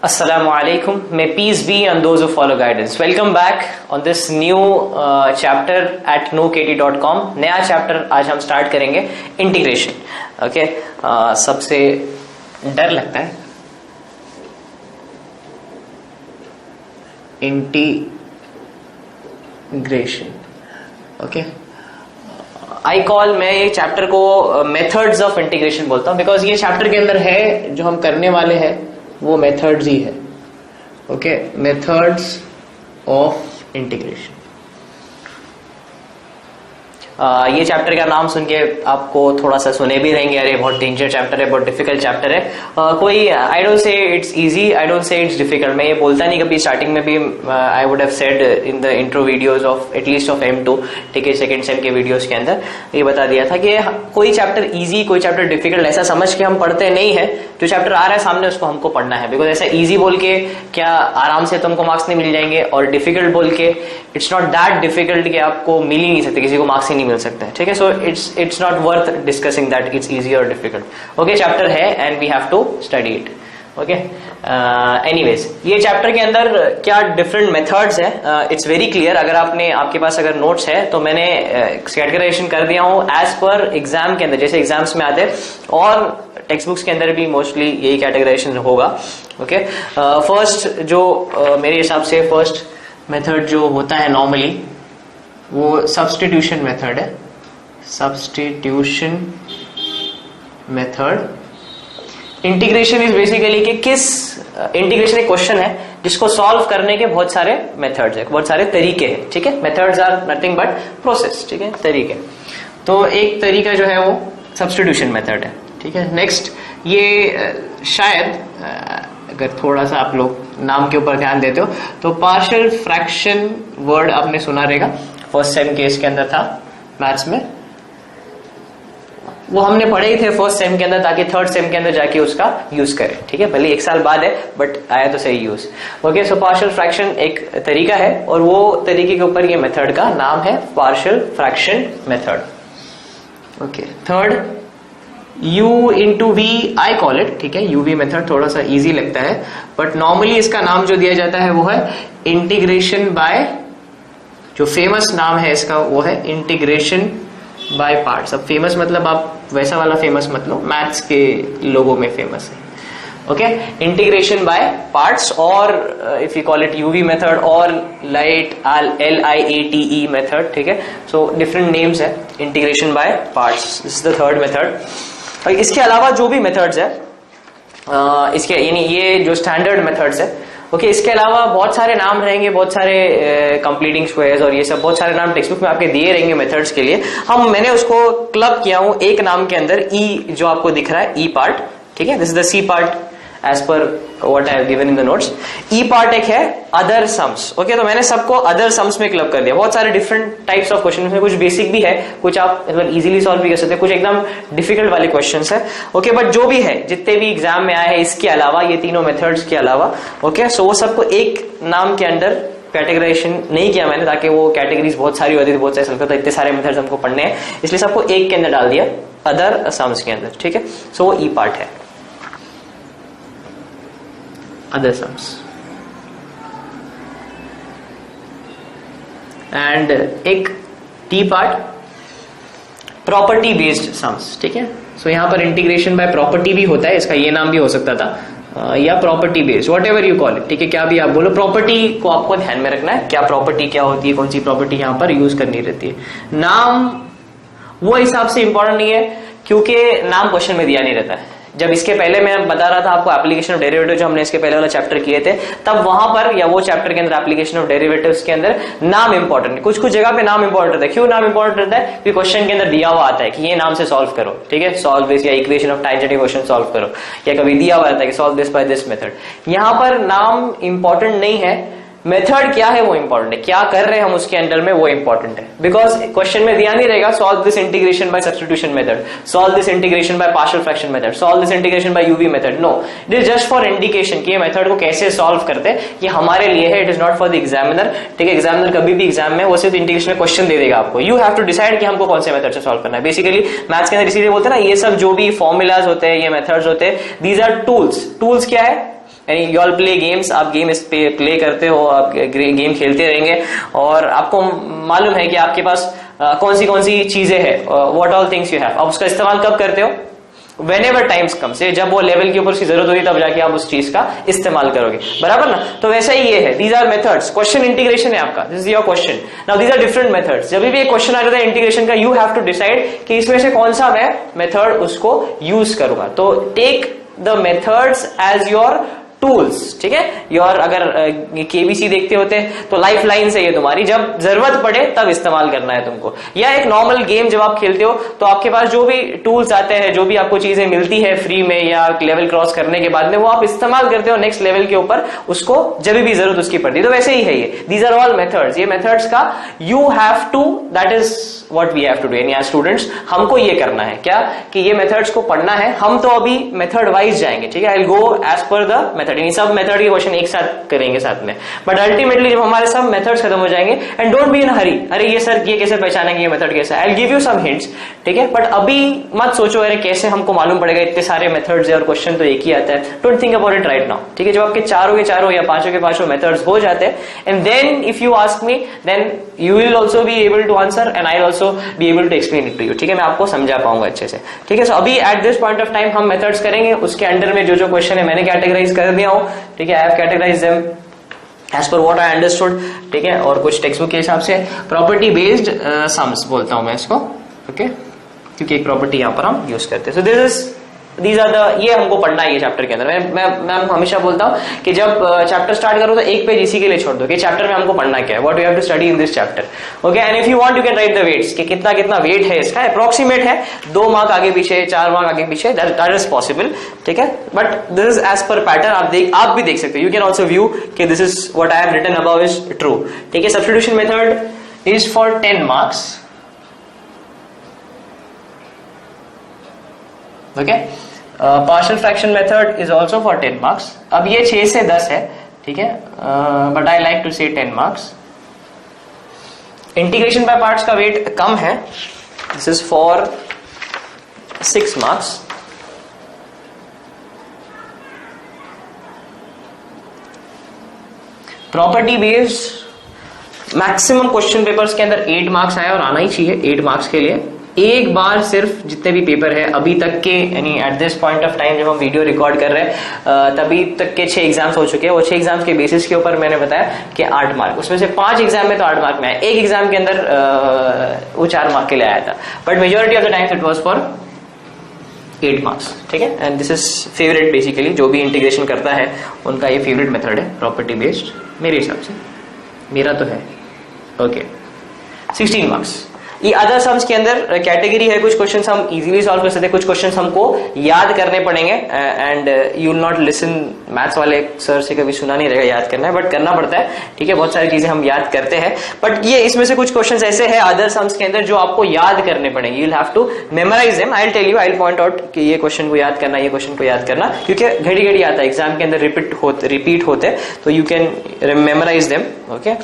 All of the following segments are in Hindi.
Assalamu alaikum. May peace be on those who follow guidance. Welcome back on this new chapter at knowkt.com. नया चैप्टर आज हम स्टार्ट करेंगे इंटीग्रेशन. ओके, सबसे डर लगता है इंटीग्रेशन. ओके, आई कॉल, मैं ये चैप्टर को मेथड्स ऑफ इंटीग्रेशन बोलता हूं बिकॉज ये चैप्टर के अंदर है जो हम करने वाले हैं वो मेथड्स ही है. Okay, methods of integration. ये चैप्टर का नाम सुन के आपको थोड़ा सा सुने भी रहेंगे, अरे बहुत डेंजर चैप्टर है, बहुत डिफिकल्ट चैप्टर है. कोई I don't say it's easy, I don't say it's difficult. मैं ये बोलता नहीं कभी. स्टार्टिंग में भी I would have said in the intro videos of at least of M2, ठीक है, सेकंड सेम के वीडियोस के अंदर ये बता दिया था कि कोई चैप्टर इजी कोई चैप्टर डिफिकल्ट ऐसा समझ के हम पढ़ते नहीं है. जो चैप्टर आ रहा है सामने उसको हमको पढ़ना है. बिकॉज ऐसा इजी बोल के क्या आराम से तुमको मार्क्स नहीं मिल जाएंगे, और डिफिकल्ट बोल के इट्स नॉट दैट डिफिकल्ट कि आपको मिल ही नहीं सकते, किसी को मार्क्स ही नहीं मिल सकते. ठीक है, so it's not worth discussing that it's easy और डिफिकल्ट. ओके, चैप्टर है and we have to study it. Okay, anyways ये चैप्टर के अंदर क्या डिफरेंट मेथड्स है, इट्स वेरी क्लियर. अगर आपके पास अगर नोट्स है तो मैंने कैटेगराइजेशन कर दिया हूं एज पर एग्जाम के अंदर, जैसे एग्जाम्स में आते हैं, और टेक्स्ट बुक्स के अंदर भी मोस्टली यही कैटेगराइजेशन होगा. ओके, फर्स्ट जो मेरे हिसाब से फर्स्ट मेथड जो होता है नॉर्मली वो सब्स्टिट्यूशन मेथड है. Substitution method. Integration is basically कि किस इंटीग्रेशन एक क्वेश्चन है जिसको सॉल्व करने के बहुत सारे मेथड्स है, बहुत सारे तरीके हैं. ठीक है, methods are nothing but process. ठीक है, तरीके. तो एक तरीका जो है वो सब्स्टिट्यूशन मेथड है. ठीक है, नेक्स्ट ये शायद अगर थोड़ा सा आप लोग नाम के ऊपर ध्यान देते हो तो पार्शियल फ्रैक्शन वर्ड आपने सुना रहेगा. फर्स्ट सेम केस के अंदर था मैथ्स में, वो हमने पढ़े ही थे फर्स्ट सेम के अंदर ताकि थर्ड सेम के अंदर जाके उसका यूज करें. ठीक है, भले एक साल बाद है बट आया तो सही use. Okay, so partial fraction एक तरीका है और वो तरीके के ऊपर ये मेथड का नाम है partial fraction method. Okay, third U into V I call it. ठीक है, UV मेथड थोड़ा सा इजी लगता है बट नॉर्मली इसका नाम जो दिया जाता है वो है इंटीग्रेशन बाय, जो फेमस नाम है इसका वो है इंटीग्रेशन बाय पार्ट्स. अब फेमस मतलब आप वैसा वाला फेमस मत लो, मैथ्स के लोगों में फेमस है. ओके, इंटीग्रेशन बाय पार्ट्स, और if you call it UV method और LIATE मेथड. ठीक है, सो डिफरेंट नेम्स है. Integration by parts, this is the third method. और इसके अलावा जो भी मेथड्स है इसके, यानी ये जो स्टैंडर्ड मेथड्स है, ओके, इसके अलावा बहुत सारे नाम रहेंगे, बहुत सारे कंप्लीटिंग स्क्वायर्स और ये सब बहुत सारे नाम टेक्स्ट बुक में आपके दिए रहेंगे मेथड्स के लिए. मैंने उसको क्लब किया हूं एक नाम के अंदर, ई जो आपको दिख रहा है, ई पार्ट. ठीक है, this is the C part as per what I have given in the notes. E part एक है अदर सम्स. ओके, तो मैंने सबको अदर सम्स में क्लब कर दिया. बहुत सारे डिफरेंट टाइप्स ऑफ क्वेश्चन में, कुछ बेसिक भी है, कुछ आप इजीली सॉल्व भी कर सकते हैं, कुछ एकदम डिफिकल्ट वाले क्वेश्चंस है. ओके, बट जो भी है, जितने भी एग्जाम में आए हैं इसके अलावा, ये तीनों मेथड्स के अलावा, ओके, सो वो सबको एक नाम के अंदर कैटेगराइजेशन नहीं किया मैंने ताकि वो कैटेगरीज बहुत सारी होती थी, बहुत सारे सल्फर, तो इतने सारे मेथड्स हमको पढ़ने हैं, इसलिए सबको एक के अंदर डाल दिया, अदर सम्स के अंदर. ठीक है, सो वो ई पार्ट है, other sums. एंड एक T part property based sums. ठीक है, सो यहां पर इंटीग्रेशन बाय प्रॉपर्टी भी होता है, इसका ये नाम भी हो सकता था, या property based, what ever you call it. ठीक है, क्या भी आप बोलो, प्रॉपर्टी को आपको ध्यान में रखना है, क्या प्रॉपर्टी क्या होती है, कौन सी प्रॉपर्टी यहां पर यूज करनी रहती है. नाम वो हिसाब से इंपॉर्टेंट नहीं है क्योंकि नाम क्वेश्चन में दिया नहीं रहता है. जब इसके पहले मैं बता रहा था आपको एप्लीकेशन ऑफ डेरिवेटिव, जो हमने इसके पहले वाला चैप्टर किए थे, तब वहां पर या वो चैप्टर के अंदर एप्लीकेशन ऑफ डेरिवेटिव्स के अंदर नाम इंपॉर्टेंट है. कुछ कुछ जगह पे नाम इंपॉर्टेंट रहता है. क्यों नाम इंपॉर्टेंट रहता है? क्योंकि क्वेश्चन के अंदर दिया हुआ आता है कि ये नाम से सॉल्व करो. ठीक है, सॉल्व दिस, या equation of tangent question solve करो, या कभी दिया हुआ रहता है कि solve this by this method. यहां पर नाम इंपॉर्टेंट नहीं है, मेथड क्या है वो इंपॉर्टेंट है, क्या कर रहे हैं हम उसके अंडर में वो इंपॉर्टेंट है. बिकॉज क्वेश्चन में ध्यान नहीं रहेगा solve this integration by substitution method, solve this integration by partial fraction method, solve this integration by UV method. No, it is just for indication कि ये मेथड को कैसे सॉल्व करते हैं, ये हमारे लिए है, it is not for the examiner. ठीक है, एग्जामिनर कभी भी एग्जाम में वो सिर्फ इंटीग्रेशन में क्वेश्चन दे देगा आपको, यू हैव टू डिसाइड कि हमको कौन से मेथड से सॉल्व करना है. बेसिकली मैथ्स के अंदर इसीलिए बोलते हैं ना, ये सब जो भी फॉर्मुलाज होते हैं, ये मेथड्स होते हैं, दीज आर टूल्स. टूल्स क्या है? यानी यू ऑल प्ले गेम्स, आप गेम प्ले करते हो, आप गेम खेलते रहेंगे और आपको मालूम है कि आपके पास कौन सी चीजें हैं, what all things you have. आप उसका इस्तेमाल कब करते हो? Whenever times comes, से जब वो लेवल के ऊपर उसकी जरूरत होगी तब जाके आप उस चीज का इस्तेमाल करोगे, बराबर ना। तो वैसा ही ये है, these are methods. Question integration है आपका, this is your question. Now these are different methods. जब भी एक क्वेश्चन आ जाता है इंटीग्रेशन का, यू हैव टू डिसाइड कि इसमें से कौन सा मैं मेथड उसको यूज करूंगा। तो take the methods as your tools, ठीक है। योर अगर केबीसी देखते होते तो लाइफ लाइन है ये तुम्हारी, जब जरूरत पड़े तब इस्तेमाल करना है तुमको। या एक नॉर्मल गेम जब आप खेलते हो तो आपके पास जो भी टूल्स आते हैं, जो भी आपको चीजें मिलती है फ्री में या लेवल क्रॉस करने के बाद में, वो आप इस्तेमाल करते हो नेक्स्ट लेवल के ऊपर, उसको जब भी जरूरत उसकी पड़ती है। तो वैसे ही है ये, दीज आर ऑल मेथड्स। ये मेथड्स का you have to, that is what we have to do. यानी एज स्टूडेंट्स हमको ये करना है क्या, कि ये मेथड्स को पढ़ना है। हम तो अभी मेथड वाइज जाएंगे, ठीक है। I will go as per the method, यानी सब मेथड के क्वेश्चन एक साथ करेंगे साथ में। बट अल्टीमेटली जब हमारे सब मेथड्स खत्म हो जाएंगे, एंड डोंट बी इन हरी, अरे ये सर ये कैसे पहचानेंगे ये मेथड कैसा है, I will give you some hints, ठीक है। बट अभी मत सोचो अरे कैसे हमको मालूम पड़ेगा, इतने सारे मेथड्स है और क्वेश्चन तो एक ही आता है। Don't think about it right now, ठीक है। जब आपके चारों के चारों या पांचों के पांचों मेथड्स हो जाते हैं, and then if you ask me, then you will also be able to answer and I will also be able to explain it to you, ठीक है। मैं आपको समझा पाऊंगा अच्छे से, ठीक है। सो अभी at this point of time हम मेथड्स करेंगे, उसके अंडर में जो जो क्वेश्चन है मैंने कैटेगराइज कर दिया हूं, ठीक है। I have categorised them as per what I understood, ठीक है। और कुछ टेक्स्ट बुक के हिसाब से प्रॉपर्टी बेस्ड सम्स बोलता हूं मैं इसको, ओके, क्योंकि एक प्रॉपर्टी यहां पर हम यूज करते हैं। So this is, these are the, ये हमको पढ़ना है ये चैप्टर के अंदर। मैं हमेशा बोलता हूं कि जब चैप्टर स्टार्ट करो तो एक पेज इसी के लिए छोड़ दो कि चैप्टर में हमको पढ़ना क्या है, what you have to study in this chapter, okay. And if you want you can write the weights, कि कितना कितना वेट है इसका, अप्रोक्सीमेट है, 2 मार्क आगे पीछे, 4 मार्क आगे पीछे, दैट इज पॉसिबल, ठीक है। But this is as per pattern, आप भी देख सकते हो, यू कैन ऑल्सो व्यू कि this is what I have written above is true, ठीक है। Substitution method is for 10 marks, okay. Partial fraction method is also for 10 marks. अब ये 6 से 10 है, ठीक है, बट आई लाइक टू से 10 मार्क्स। इंटीग्रेशन बाय पार्ट्स का वेट कम है, this is for 6 marks. Property based maximum question papers के अंदर 8 मार्क्स आया और आना ही चाहिए 8 मार्क्स के लिए। एक बार सिर्फ जितने भी पेपर है अभी तक के, यानी at this point of time जब हम वीडियो रिकॉर्ड कर रहे हैं तभी तक के 6 एग्जाम्स हो चुके हैं। वो 6 एग्जाम्स के बेसिस के ऊपर मैंने बताया कि 8 मार्क, उसमें से 5 एग्जाम में तो 8 मार्क में आया, एक एग्जाम के अंदर वो 4 मार्क के लिए आया था, but majority of the times it was for 8 marks, ठीक है। And this is favourite, basically जो भी इंटीग्रेशन करता है उनका ये फेवरेट मेथड है प्रॉपर्टी बेस्ड, मेरे हिसाब से, मेरा तो है, ओके। 16 मार्क्स। ये अदर सम्स के अंदर कैटेगरी है, कुछ क्वेश्चंस हम इजीली सॉल्व कर सकते हैं, कुछ क्वेश्चंस हमको याद करने पड़ेंगे, and you will not listen, maths वाले सर से कभी सुना नहीं रहेगा याद करना है, बट करना पड़ता है, ठीक है। बहुत सारी चीजें हम याद करते हैं, बट ये इसमें से कुछ क्वेश्चंस ऐसे हैं अदर सम्स के अंदर जो आपको याद करने पड़ेंगे, you will have to memorise them. I will tell you, I will point out कि ये क्वेश्चन को याद करना, ये क्वेश्चन को याद करना, क्योंकि घड़ी घड़ी आता है एग्जाम के अंदर, रिपीट होते, तो you can memorise them, okay.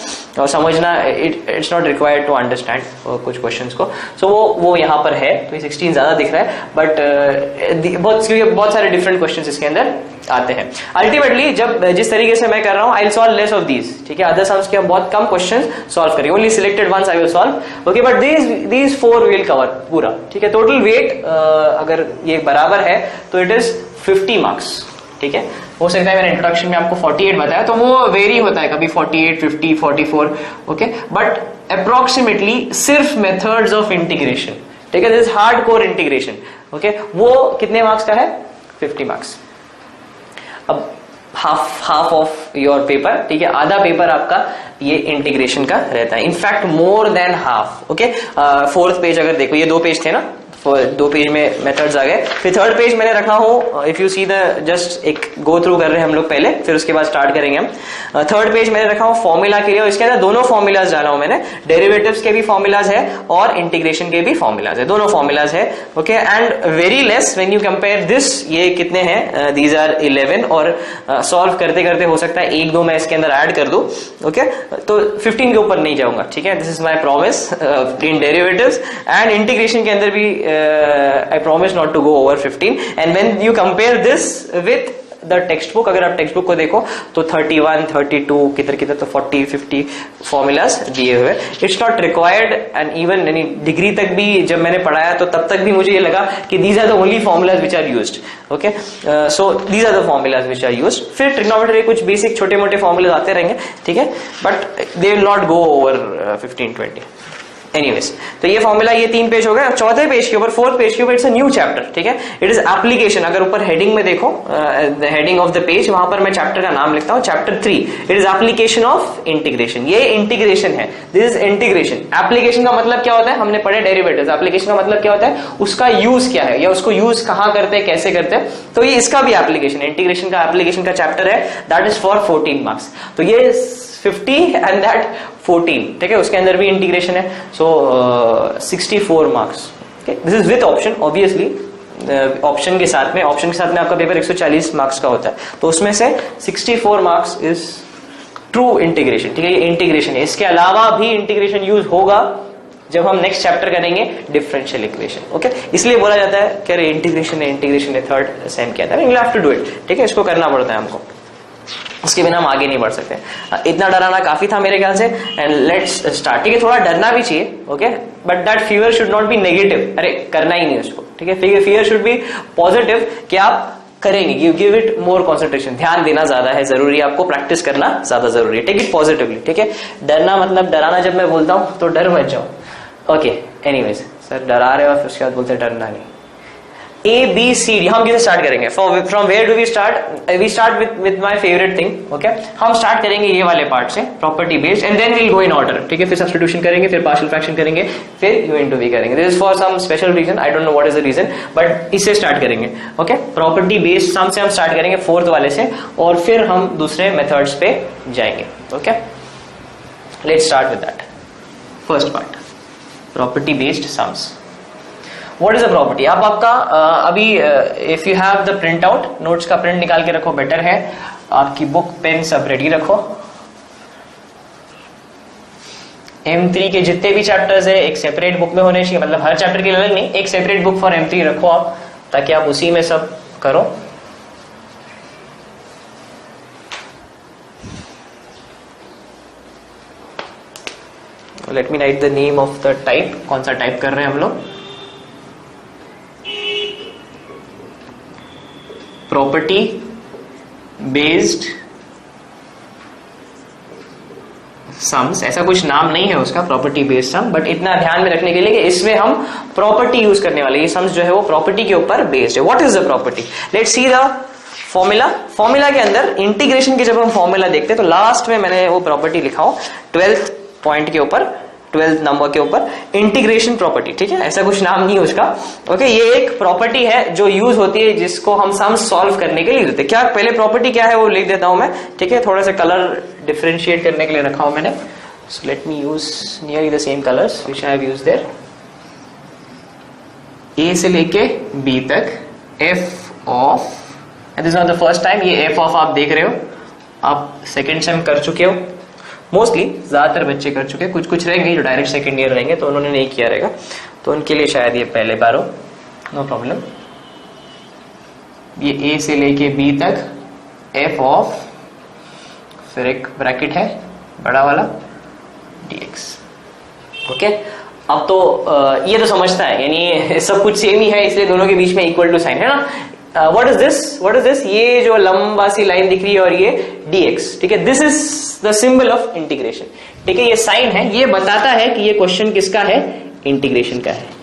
और समझना, it's not required to understand कुछ क्वेश्चंस को। सो वो यहाँ पर है, तो ये 16 ज्यादा दिख रहा है, बट बहुत सारे डिफरेंट क्वेश्चंस इसके अंदर आते हैं। अल्टीमेटली जब जिस तरीके से मैं कर रहा हूं, I will solve less of these, ठीक है। अदर सम्स के हम बहुत कम क्वेश्चंस सॉल्व करेंगे, only selected ones I will solve, okay. But these 4 will cover पूरा, ठीक है। टोटल वेट अगर ये बराबर है तो इट इज 50 मार्क्स, ठीक है। हो सकता है मैंने इंट्रोडक्शन में आपको 48 बताया, तो वो वेरी होता है, कभी 48, 50, 44, ओके। बट अप्रोक्सीमेटली सिर्फ मेथड्स ऑफ इंटीग्रेशन, ठीक है, this is hardcore integration, okay, वो कितने मार्क्स का है? 50 मार्क्स। अब हाफ ऑफ योर पेपर, ठीक है, आधा पेपर आपका ये इंटीग्रेशन का रहता है, in fact more than half, okay. 4th page अगर देखो, ये 2 पेज थे ना, 2 पेज में मेथड्स आ गए, फिर 3rd पेज मैंने रखा हूं, if you see the, just एक गो थ्रू कर रहे हैं हम लोग पहले, फिर उसके बाद स्टार्ट करेंगे हम। 3rd पेज मैंने रखा हूं फॉर्मूला के लिए, और इसके अंदर दोनों फॉर्मूलाज डाला हूं मैंने, डेरिवेटिव्स के भी फॉर्मूलाज है और इंटीग्रेशन के भी फॉर्मूलाज है, दोनों फॉर्मूलाज है, okay. And very less when you compare this, ये कितने हैं, दीज आर 11, और सॉल्व करते करते हो सकता है 1-2 मैं इसके अंदर ऐड कर दूं, ओके। तो 15 के ऊपर नहीं जाऊंगा, ठीक है, this is my promise in derivatives, and integration के अंदर भी I promise not to go over 15, and when you compare this with the text book, अगर आप टेक्स्ट बुक को देखो तो 31, 32 किधर किधर तो 40, 50 फॉर्मूलाज दिए हुए. It's not required and even यानी डिग्री तक भी जब मैंने पढ़ाया तो तब तक भी मुझे ये लगा कि these are the only formulas which are used. Okay, so these are the formulas which are used. फिर ट्रिग्नोमेट्री कुछ बेसिक छोटे मोटे फॉर्मूलाज आते रहेंगे, ठीक है, but they will not go over 15-20. Anyways, तो ये फॉर्मूला, ये 3 पेज हो गए. चौथे पेज के ऊपर, 4th पेज के ऊपर इट्स अ न्यू चैप्टर, ठीक है. It is application. अगर ऊपर हेडिंग में देखो, हेडिंग ऑफ द पेज, वहां पर मैं चैप्टर का नाम लिखता हूं, chapter 3. It is application of integration. ये इंटीग्रेशन है, दिस इज इंटीग्रेशन. एप्लीकेशन का मतलब क्या होता है, हमने पढ़े डेरिवेटिव्स. एप्लीकेशन का मतलब क्या होता है, उसका यूज क्या है या उसको यूज कहां करते हैं, कैसे करते हैं. तो ये इसका भी एप्लीकेशन, इंटीग्रेशन का एप्लीकेशन का चैप्टर है. That is for 14 marks. तो ये 50 एंड दैट 14, ठीक है, उसके अंदर भी इंटीग्रेशन है. सो 64 marks. This is with option, obviously option के साथ में आपका पेपर 140 मार्क्स का होता है. तो उसमें से 64 मार्क्स इज ट्रू इंटीग्रेशन, ठीक है. ये इंटीग्रेशन है. इसके अलावा भी इंटीग्रेशन यूज होगा जब हम नेक्स्ट चैप्टर करेंगे डिफरेंशियल इक्वेशन. ओके, इसलिए बोला जाता है कि अरे इंटीग्रेशन है थर्ड सेम के अंदर, you have to do it, ठीक है. इसको करना पड़ता है हमको, इसके बिना हम आगे नहीं बढ़ सकते. इतना डराना काफी था मेरे ख्याल से. And let's start. ठीक है, थोड़ा डरना भी चाहिए, okay, but that fear should not be negative. अरे करना ही नहीं उसको, ठीक है. फियर शुड बी पॉजिटिव कि आप करेंगे. You give it more concentration. ध्यान देना ज्यादा है जरूरी है, आपको प्रैक्टिस करना ज्यादा जरूरी है. टेक इट पॉजिटिवली, ठीक है. डरना मतलब डराना, जब मैं बोलता हूं तो डर मत जाओ. ओके, एनीवेज, सर डरा रहे हो और उसके बाद बोलते डरना नहीं. A, B, C, हम किसे स्टार्ट करेंगे? From where do we start? We start with my favorite thing. Okay, हम स्टार्ट करेंगे ये वाले पार्ट से, property based, and then we'll go in order. ठीक है, फिर सब्स्टिट्यूशन करेंगे, फिर पार्शियल फ्रैक्शन करेंगे, फिर U into V करेंगे. This is for some special reason. I don't know what is the reason, but इससे स्टार्ट करेंगे. ओके, प्रॉपर्टी बेस्ड सम से हम स्टार्ट करेंगे, 4th वाले से, और फिर हम दूसरे मेथड्स पे जाएंगे. Okay, let's start with that. First part, property based sums. What is a property? आप आपका अभी if you have the print out, notes का प्रिंट निकाल के रखो, बेटर है. आपकी बुक पेन सब रेडी रखो. M3 के जितने भी चैप्टर्स है एक सेपरेट बुक में होने चाहिए, मतलब हर चैप्टर के लिए अलग नहीं, एक सेपरेट बुक फॉर M3 रखो आप, ताकि आप उसी में सब करो. Let me right the name of the type. कौन सा टाइप कर रहे हैं हम लोग? Property based sums. ऐसा कुछ नाम नहीं है उसका, प्रॉपर्टी बेस्ड सम, बट इतना ध्यान में रखने के लिए कि इसमें हम प्रॉपर्टी यूज करने वाले. ये सम्स जो है वो प्रॉपर्टी के ऊपर बेस्ड है. What is the property? Let's see the formula. Formula के अंदर इंटीग्रेशन के जब हम फॉर्मूला देखते हैं तो लास्ट में मैंने वो प्रॉपर्टी लिखा हो 12th पॉइंट के ऊपर, 12th नंबर के ऊपर, इंटीग्रेशन प्रॉपर्टी. ठीक है, ऐसा कुछ नाम नहीं है उसका. ओके, ये एक प्रॉपर्टी है जो यूज होती है, जिसको हम सम सॉल्व करने के लिए लेते हैं. क्या पहले प्रॉपर्टी क्या है वो लिख देता हूं मैं, ठीक है. थोड़ा सा कलर डिफरेंशिएट करने के लिए रखा हूं मैंने. So let me use nearly the same colours which I have used there. A से लेके बी तक F of, this is not the first time, ये एफ ऑफ आप देख रहे हो, आप सेकेंड सेम कर चुके हो. मोस्टली ज्यादातर बच्चे कर चुके हैं, कुछ कुछ रहेंगे जो डायरेक्ट सेकंड ईयर रहेंगे तो उन्होंने नहीं किया रहेगा, तो उनके लिए शायद ये पहले बार हो. No problem. ये ए से लेके बी तक एफ ऑफ, फिर एक ब्रैकेट है बड़ा वाला, dx. ओके, अब तो ये तो समझता है, यानी सब कुछ सेम ही है, इसलिए दोनों के बीच में इक्वल टू साइन है ना. What is this? ये जो लंबा सी लाइन दिख रही है और ये dx, ठीक है. This is the symbol of integration, ठीक है. ये साइन है, ये बताता है कि ये क्वेश्चन किसका है, इंटीग्रेशन का है.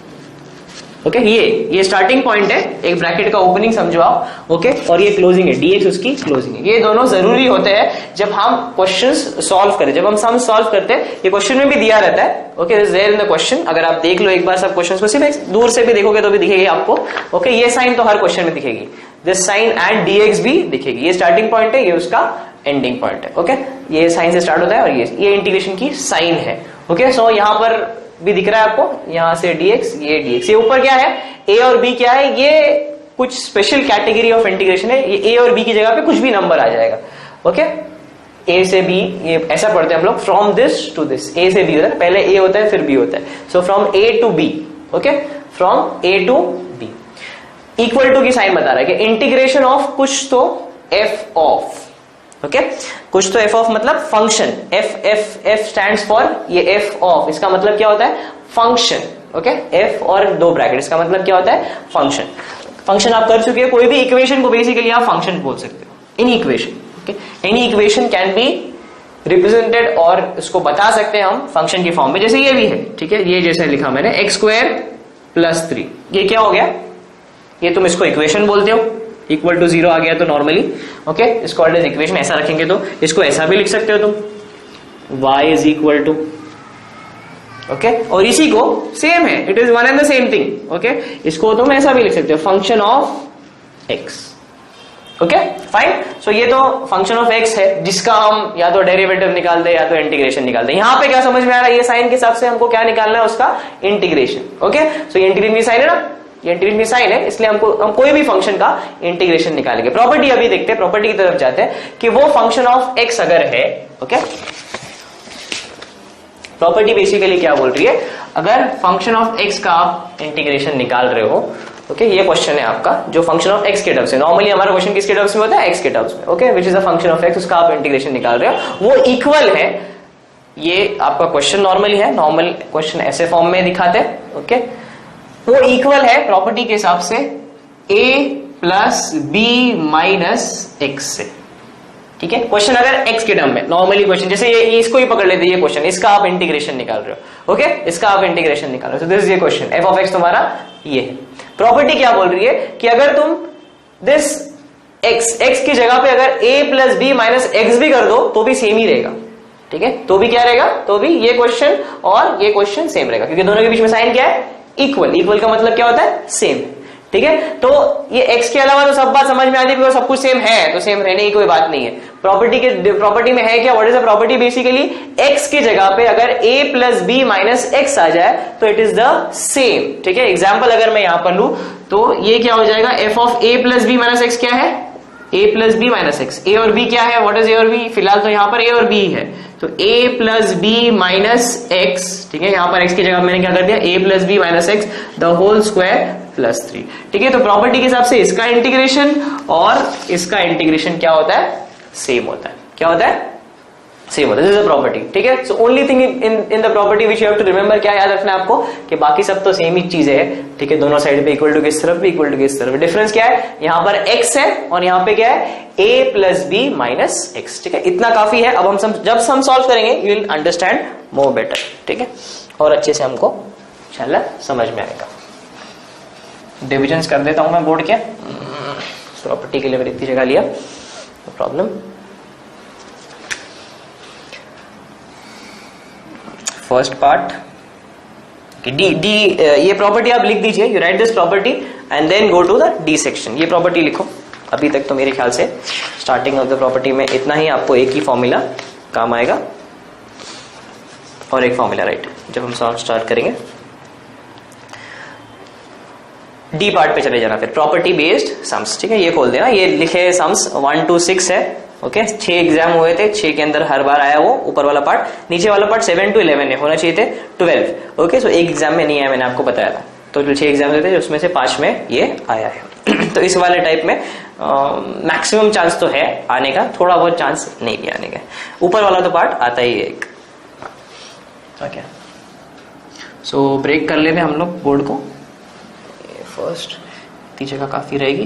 ओके, ये स्टार्टिंग पॉइंट है, एक ब्रैकेट का ओपनिंग समझो आप. ओके, और ये क्लोजिंग है, dx उसकी क्लोजिंग है. ये दोनों जरूरी होते हैं जब हम क्वेश्चंस सॉल्व करें, जब हम सम सॉल्व करते हैं. ये क्वेश्चन में भी दिया रहता है. Okay, this is there in the question. अगर आप देख लो एक बार सब क्वेश्चंस को, सिर्फ दूर से भी देखोगे तो भी दिखेगी आपको. ओके, ये साइन तो हर क्वेश्चन में दिखेगी, दिस साइन एंड dx भी दिखेगी. ये स्टार्टिंग पॉइंट है, ये उसका एंडिंग पॉइंट है. ओके, ये साइन से स्टार्ट होता है और ये इंटीग्रेशन की साइन है. ओके, सो यहां पर भी दिख रहा है आपको, यहां से dx, ये dx. ये ऊपर क्या है, a और b क्या है, ये कुछ स्पेशल कैटेगरी ऑफ इंटीग्रेशन है. ये a और b की जगह पे कुछ भी नंबर आ जाएगा. ओके, a से b, ये ऐसा पढ़ते हैं हम लोग, from this to this. a से b होता है, पहले a होता है फिर b होता है. So from a to b. Okay, from a to b. Equal to की साइन बता रहा है कि इंटीग्रेशन ऑफ कुछ तो एफ ऑफ, ओके कुछ तो एफ ऑफ मतलब फंक्शन, एफ स्टैंड्स फॉर ये एफ ऑफ, इसका मतलब क्या होता है फंक्शन, ओके एफ और दो ब्रैकेट, इसका मतलब क्या होता है फंक्शन। फंक्शन आप कर चुके हैं, कोई भी इक्वेशन को बेसिकली आप फंक्शन बोल सकते हो, any equation, okay any equation can be represented, और इसको बता सकते हैं हम फंक्शन की फॉर्म में, जैसे ये भी है, ठीक है ये जैसे लिखा मैंने x² + 3, ये क्या हो गया, ये तुम इसको इक्वेशन बोलते हो, इक्वल टू 0 आ गया तो नॉर्मली, ओके इसको एज इक्वेशन ऐसा रखेंगे तो इसको ऐसा भी लिख सकते हो तुम, y = ओके और इसी को सेम है, it is one and the same thing, okay इसको तुम ऐसा भी लिख सकते हो, function of x, okay fine. So ये तो फंक्शन ऑफ x है जिसका हम या तो डेरिवेटिव निकालते हैं या तो इंटीग्रेशन निकालते हैं। यहां पे क्या समझ में आ रहा है, ये साइन के हिसाब से हमको क्या निकालना है, उसका इंटीग्रेशन, ओके सो ये इंटीग्रेशन साइन है ना, ये इंटीग्रेशन साइन है, इसलिए हम कोई भी फंक्शन का इंटीग्रेशन निकालेंगे। प्रॉपर्टी अभी देखते हैं, प्रॉपर्टी की तरफ जाते हैं कि वो फंक्शन ऑफ x अगर है, ओके प्रॉपर्टी बेसिकली क्या बोल रही है, अगर फंक्शन ऑफ x का आप इंटीग्रेशन निकाल रहे हो, ओके ये क्वेश्चन है आपका जो फंक्शन ऑफ x के टर्म्स है, नॉर्मली हमारा क्वेश्चन किसके टर्म्स में होता है, x के टर्म्स में, okay which is a function of x, उसका आप इंटीग्रेशन निकाल रहे हो, वो इक्वल है, ये आपका क्वेश्चन नॉर्मली है, नॉर्मल क्वेश्चन ऐसे फॉर्म में दिखाते हैं, ओके वो इक्वल है प्रॉपर्टी के हिसाब से a + b - x से, ठीक है क्वेश्चन अगर x के टर्म में, नॉर्मली क्वेश्चन जैसे ये इसको ही पकड़ लेते, ये क्वेश्चन इसका आप इंटीग्रेशन निकाल रहे हो, ओके इसका आप इंटीग्रेशन निकाल रहे हो, दिस इज ये क्वेश्चन f ऑफ x तुम्हारा ये है। प्रॉपर्टी क्या बोल रही है कि अगर तुम दिस x की जगह पे अगर a + b - x भी कर दो तो भी सेम ही रहेगा, ठीक है तो भी क्या रहेगा, तो भी ये क्वेश्चन और ये क्वेश्चन सेम रहेगा, क्योंकि दोनों के बीच में साइन क्या है, इक्वल, इक्वल का मतलब क्या होता है सेम, ठीक है तो ये x के अलावा तो सब बात समझ में आती है, सब कुछ सेम है तो सेम रहने की कोई बात नहीं है। प्रॉपर्टी में है क्या, what is the property, basically x की जगह पे अगर a + b - x आ जाए तो इट इज द सेम, ठीक है एग्जांपल अगर मैं यहां पर लूं तो ये क्या हो जाएगा, f of a + b - x क्या है, a + b - x, a और b क्या है, व्हाट इज a और b, फिलहाल तो यहां पर a और b है तो a + b - x, ठीक है यहां पर x की जगह मैंने क्या कर दिया, a + b - x the whole square + 3, ठीक है तो प्रॉपर्टी के हिसाब से इसका इंटीग्रेशन और इसका इंटीग्रेशन क्या होता है, सेम होता है, क्या होता है सेम होता है, दिस इज द प्रॉपर्टी, ठीक है so only thing in the property which you have to remember, क्या याद रखना है आपको कि बाकी सब तो सेम ही चीजें है, ठीक है दोनों साइड पे इक्वल टू किस तरफ भी इक्वल टू किस तरफ, डिफरेंस क्या है, यहां पर x है और यहां पे क्या है a + b - x, ठीक है इतना काफी है। अब हम जब हम सॉल्व करेंगे you will understand more better, ठीक है और अच्छे से हमको इंशाल्लाह समझ में आएगा। डिविजन्स कर देता हूं मैं बोर्ड के, प्रॉपर्टी के लिए मैंने इतनी जगह लिया, no problem. First part D ये प्रॉपर्टी आप लिख दीजिए, you write this property and then go to the D section, ये प्रॉपर्टी लिखो। अभी तक तो मेरे ख्याल से स्टार्टिंग ऑफ द प्रॉपर्टी में इतना ही, आपको एक ही फॉर्मूला काम आएगा और एक फॉर्मूला राइट जब हम सॉल्व स्टार्ट करेंगे। डी पार्ट पे चले जाना, फिर प्रॉपर्टी बेस्ड सम्स, ठीक है ये खोल देना, ये लिखे सम्स 1 to 6 है, ओके 6 एग्जाम हुए थे, 6 के अंदर हर बार आया वो ऊपर वाला पार्ट, नीचे वाला पार्ट 7 to 11 है, होना चाहिए थे 12, ओके सो एक एग्जाम में नहीं आया, मैंने आपको बताया था, तो 6 एग्जाम हुए थे उसमें से 5 में ये आया है तो इस वाले टाइप में मैक्सिमम चांस तो है आने का, थोड़ा बहुत चांस नहीं भी आने का, ऊपर वाला तो पार्ट आता ही है एक, ओके सो ब्रेक कर लेते हम लोग बोर्ड को, फर्स्ट इतनी जगह काफी रहेगी,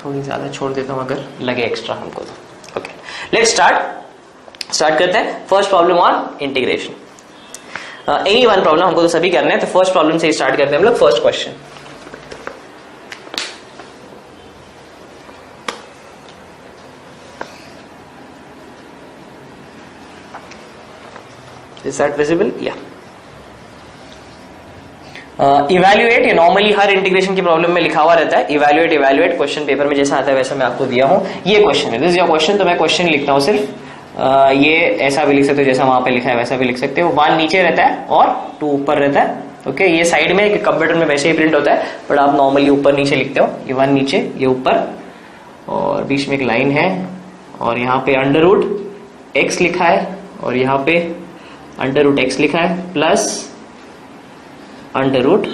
थोड़ी ज्यादा छोड़ देता हूं अगर लगे एक्स्ट्रा हमको तो, ओके लेट्स स्टार्ट करते हैं। First problem on integration, any one problem हमको तो सभी करने हैं, तो फर्स्ट प्रॉब्लम से स्टार्ट करते हैं हम लोग। First question, is that visible, या इवैल्यूएट, ये नॉर्मली हर इंटीग्रेशन की प्रॉब्लम में लिखा हुआ रहता है, इवैल्यूएट क्वेश्चन पेपर में जैसा आता है वैसा मैं आपको दिया हूं, ये क्वेश्चन है, दिस इज योर क्वेश्चन, तो मैं क्वेश्चन लिखता हूं सिर्फ, ये ऐसा भी लिख सकते हो जैसा वहां पे लिखा है वैसा भी लिख सकते हो, 1 नीचे रहता है और 2 ऊपर रहता है, ओके ये साइड में कंप्यूटर में वैसे ही प्रिंट होता है, बट आप नॉर्मली ऊपर नीचे लिखते हो, ये 1 नीचे ये ऊपर और बीच में एक लाइन है और यहाँ पे √x लिखा है और यहाँ पे √x लिखा है प्लस √3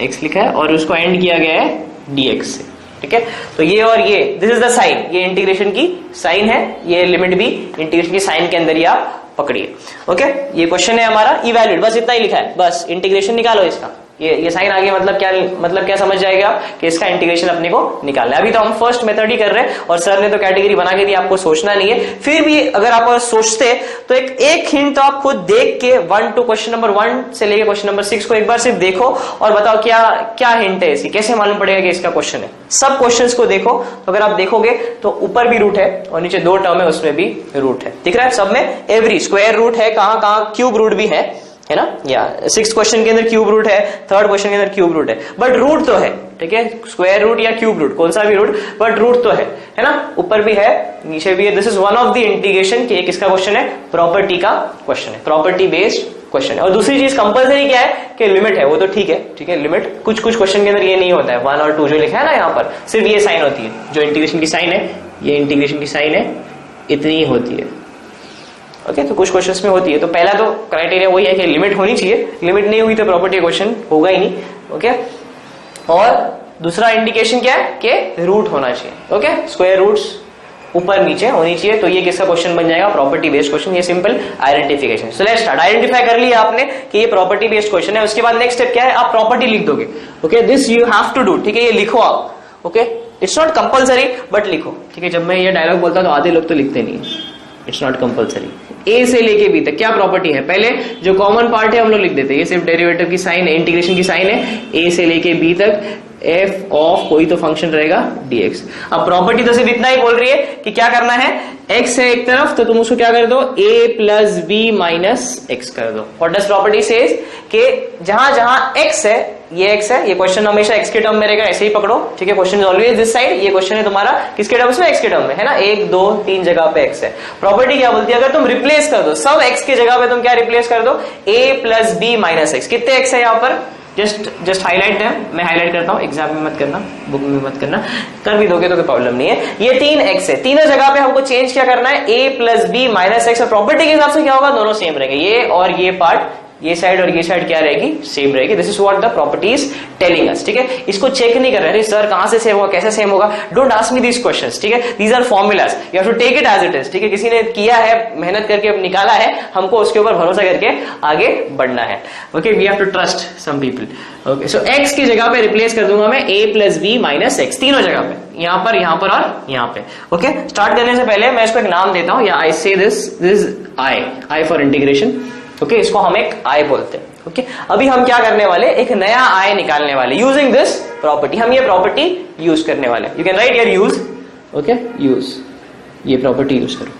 - x लिखा है और उसको एंड किया गया है dx से, ठीक ठीक है। तो ये और ये, दिस इज द साइन, ये इंटीग्रेशन की साइन है, ये लिमिट भी इंटीग्रेशन की साइन के अंदर ही आप पकड़िए। ओके, ये क्वेश्चन है हमारा, इवैल्यूएट, बस इतना ही लिखा है, बस इंटीग्रेशन निकालो इसका। ये साइन आ गया, मतलब क्या समझ जाएंगे आप कि इसका इंटीग्रेशन अपने को निकालना है। अभी तो हम फर्स्ट मेथड ही कर रहे हैं और सर ने तो कैटेगरी बना के दी, आपको सोचना नहीं है। फिर भी अगर आप सोचते तो एक हिंट तो आप खुद देख के 1 to क्वेश्चन नंबर 1 से लेके क्वेश्चन नंबर 6 को एक बार सिर्फ देखो और बताओ क्या हिंट है इसकी, कैसे मालूम पड़ेगा कि इसका क्वेश्चन है। सब क्वेश्चंस को देखो, तो अगर आप देखोगे तो ऊपर भी रूट है और नीचे 2 टर्म है उसमें भी रूट है, दिख रहा है सब में। एवरी स्क्वायर रूट है, कहां क्यूब रूट भी है ना, या 6th क्वेश्चन के अंदर क्यूब रूट है, 3rd क्वेश्चन के अंदर क्यूब रूट है, बट रूट तो है, ठीक है, स्क्वायर रूट या क्यूब रूट कौन सा भी रूट, बट रूट तो है ना, ऊपर भी है नीचे भी है। This is one of the integration, कि किसका क्वेश्चन है, प्रॉपर्टी का क्वेश्चन है, प्रॉपर्टी बेस्ड क्वेश्चन है। और दूसरी चीज कंपलसरी क्या है कि लिमिट है, वो तो ठीक है, लिमिट कुछ क्वेश्चन के अंदर ये नहीं होता है, 1 और 2 जो लिखा है ना यहाँ पर, सिर्फ ये साइन होती है, जो इंटीग्रेशन की साइन है, ये इंटीग्रेशन की साइन है, इतनी होती है। ओके, तो कुछ क्वेश्चंस में होती है। तो पहला तो क्राइटेरिया वही है कि लिमिट होनी चाहिए, लिमिट नहीं हुई तो प्रॉपर्टी क्वेश्चन होगा ही नहीं। ओके, और दूसरा इंडिकेशन क्या है कि रूट होना चाहिए। ओके, स्क्वायर रूट्स ऊपर नीचे होनी चाहिए, तो ये किसका क्वेश्चन बन जाएगा, प्रॉपर्टी बेस्ड क्वेश्चन। ये simple identification. So let's start. Identify कर लिया आपने कि ये प्रॉपर्टी बेस्ड क्वेश्चन है, उसके बाद नेक्स्ट स्टेप क्या है, आप प्रॉपर्टी लिख दोगे। Okay, this you have to do, ठीक है, ये लिखो आप। Okay, it's not compulsory but लिखो, ठीक है। जब मैं ये डायलॉग बोलता हूं तो आधे लोग तो लिखते नहीं, इट्स नॉट कंपल्सरी। ए से लेके बी तक क्या प्रॉपर्टी है, पहले जो कॉमन पार्ट है हम लोग लिख देते हैं, ये सिर्फ डेरिवेटिव की साइन है, इंटीग्रेशन की साइन है, ए से लेके बी तक एफ ऑफ कोई तो फंक्शन रहेगा dx। अब प्रॉपर्टी तो सिर्फ इतना ही बोल रही है कि क्या करना है, x है एक तरफ तो तुम उसको क्या कर दो, a plus B minus X कर दो। व्हाट डज प्रॉपर्टी सेज कि जहां जहां x है, ये x है, ये क्वेश्चन हमेशा x के टर्म में रहेगा, ऐसे ही पकड़ो, ठीक है। Question is always this side, ये क्वेश्चन है तुम्हारा किसके टर्म्स में, x के टर्म में, है ना, 1 2 3 जगह पे x है। प्रॉपर्टी क्या बोलती है, अगर तुम रिप्लेस कर दो सब x की जगह पे, तुम क्या रिप्लेस कर दो, a plus B minus X. कितने x है यहाँ पर, जस्ट हाईलाइट है, मैं हाईलाइट करता हूं, एग्जाम में मत करना, बुक में मत करना, कर भी दोगे तो कोई प्रॉब्लम नहीं है। ये 3x है, तीनों जगह पे हमको चेंज क्या करना है, a plus B minus X. और प्रॉपर्टी के हिसाब से क्या होगा, दोनों सेम रहेंगे, ये और ये पार्ट, ये साइड और ये साइड क्या रहेगी, सेम रहेगी। This is what the property is telling us, ठीक है। इसको चेक नहीं कर रहे, सर कहां से सेम होगा, कैसे सेम होगा, don't ask me these questions, ठीक है। These are formulas, you have to take it as it is, ठीक है। किसी ने किया है, मेहनत करके निकाला है, हमको उसके ऊपर भरोसा करके आगे बढ़ना है। Okay, we have to trust some people. Okay, so x की जगह पे रिप्लेस कर दूंगा मैं a plus B minus X, तीनों जगह पे, यहां पर और यहां पे। ओके, स्टार्ट करने से पहले मैं इसको एक नाम देता हूं, या आई से this I for integration. Okay, इसको हम एक आई बोलते हैं। ओके, अभी हम क्या करने वाले, एक नया आई निकालने वाले यूजिंग दिस प्रॉपर्टी। हम ये प्रॉपर्टी यूज करने वाले, you can right here use. Okay, use, ये प्रॉपर्टी यूज करो,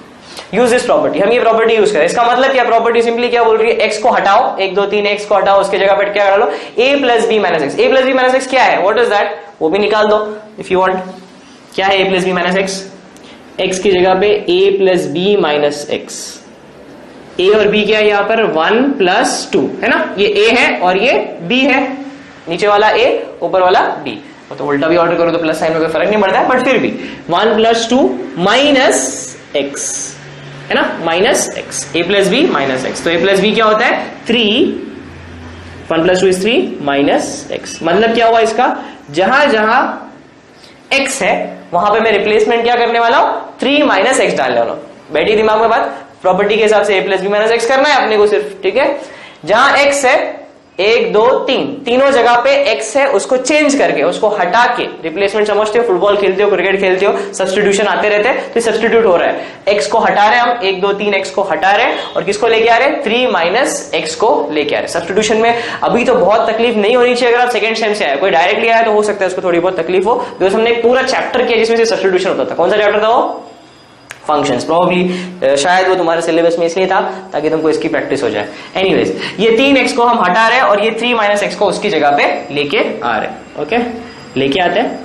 यूज दिस प्रॉपर्टी, हम ये प्रॉपर्टी यूज करें। इसका मतलब क्या, प्रॉपर्टी सिंपली क्या बोल रही है, x को हटाओ, 1 2 3 x को हटाओ, उसके जगह पर क्या कर लो, a plus B minus X. a plus B minus X क्या है, व्हाट इज दैट, वो भी निकाल दो इफ यू वांट। क्या है a plus B minus X, x की जगह पे a plus B minus X. a और b क्या है यहाँ पर, 1 प्लस 2 है ना, ये a है और ये b है, नीचे वाला a ऊपर वाला b, तो उल्टा भी ऑर्डर करो तो प्लस साइन में कोई फर्क नहीं पड़ता है, बट फिर भी 1 प्लस 2 माइनस एक्स, है ना, minus X, a plus B minus X. तो a प्लस बी क्या होता है, 3, 1 प्लस 2 इज 3 माइनस एक्स। मतलब क्या हुआ इसका, जहां जहां x है वहां पे मैं रिप्लेसमेंट क्या करने वाला हूं, 3 माइनस एक्स डालने वाला हूं। बैठी दिमाग में बात, प्रॉपर्टी के हिसाब से a plus B minus X करना है अपने को सिर्फ, ठीक है। जहां x है 1 2 3, तीनों जगह पे x है, उसको चेंज करके, उसको हटा के, रिप्लेसमेंट समझते हो, फुटबॉल खेलते हो, क्रिकेट खेलते हो, सब्स्टिट्यूशन आते रहते हैं, तो सब्स्टिट्यूट हो रहा है। x को हटा रहे हैं हम, 1 2 3 x को हटा रहे हैं, और किसको लेके आ रहे हैं, 3 माइनस एक्स को लेके आ रहे हैं। सब्स्टिट्यूशन में अभी तो बहुत तकलीफ नहीं होनी चाहिए, अगर आप सेकंड सेम से आए, कोई डायरेक्टली आया तो हो सकता है उसको थोड़ी बहुत तकलीफ हो, बिकॉज हमने एक पूरा चैप्टर किया जिसमें से सब्स्टिट्यूशन होता था। कौन सा चैप्टर था वो, फंक्शंस। प्रॉब्ली शायद वो तुम्हारे सिलेबस में इसलिए था ताकि तुमको इसकी प्रैक्टिस हो जाए। एनीवेज, ये 3x को हम हटा रहे हैं और ये 3 माइनस एक्स को उसकी जगह पे लेके आ रहे हैं। ओके, लेके आते हैं।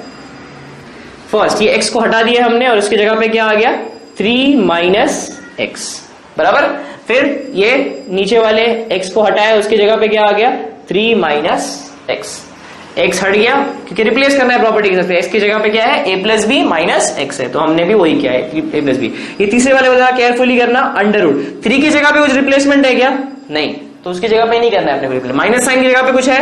फर्स्ट ये x को हटा दिया हमने और उसकी जगह पे क्या आ गया, 3 माइनस एक्स, बराबर। फिर ये नीचे वाले x को हटाया, उसकी जगह पे क्या आ गया, 3 माइनस एक्स। x हट गया क्योंकि रिप्लेस करना है प्रॉपर्टी के साथ, x की जगह पे क्या है, a plus B minus X है, तो हमने भी वही किया है, a प्लस बी। ये तीसरे वाले बता केयरफुली करना, अंडर रूट 3 की जगह पे कुछ रिप्लेसमेंट है क्या, नहीं, तो उसकी जगह पे नहीं करना है अपने को रिप्लेस। माइनस साइन की जगह पे कुछ है,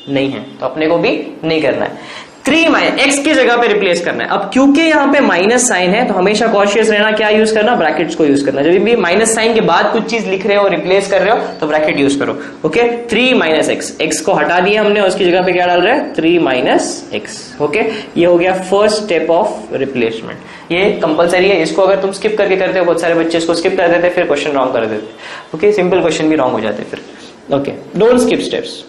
नहीं है, तो अपने को भी नहीं करना है। 3 माइनस एक्स की जगह पे रिप्लेस करना है। अब क्योंकि यहाँ पे माइनस साइन है तो हमेशा कॉशियस रहना, क्या यूज करना, ब्रैकेट्स को यूज करना। जब भी माइनस साइन के बाद कुछ चीज लिख रहे हो, रिप्लेस कर रहे हो, तो ब्रैकेट यूज करो। ओके, 3 माइनस एक्स, एक्स को हटा दिया हमने और उसकी जगह पे क्या डाल रहे हैं, 3 माइनस एक्स। ओके, ये हो गया फर्स्ट स्टेप ऑफ रिप्लेसमेंट। ये कंपलसरी है, इसको अगर तुम स्किप करके करते हो, बहुत सारे बच्चे इसको स्किप कर देते, फिर क्वेश्चन रॉन्ग कर देते। ओके, सिंपल क्वेश्चन भी रॉन्ग हो जाते फिर। Okay, don't skip steps.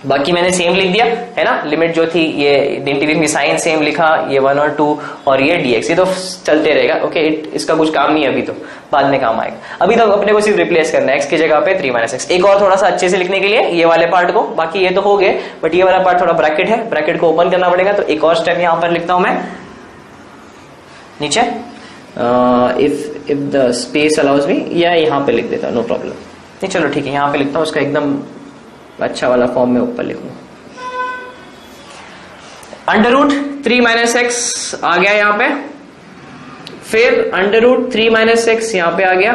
बाकी मैंने सेम लिख दिया है ना, लिमिट जो थी ये इंटीग्रेशन की साइन सेम लिखा, ये 1 और 2 और ये dx, ये तो चलते रहेगा। ओके, इसका कुछ काम नहीं है अभी, तो बाद में काम आएगा। अभी तो अपने को सिर्फ रिप्लेस करना है, x की जगह पे 3 माइनस एक्स। एक और थोड़ा सा अच्छे से लिखने के लिए ये वाले पार्ट को, बाकी ये तो हो गए, बट ये वाला पार्ट थोड़ा ब्रैकेट है, ब्रैकेट को ओपन करना पड़ेगा। तो एक और स्टेप यहां पर लिखता हूं मैं नीचे, if the space allows me, या यहां पे लिख देता हूं, नो प्रॉब्लम। नहीं चलो ठीक है, यहां पे लिखता हूं, उसका एकदम अच्छा वाला फॉर्म में ऊपर लिखूंगा। अंडर रूट 3 माइनस एक्स आ गया यहां पे, फिर अंडर रूट 3 माइनस एक्स यहां पे आ गया।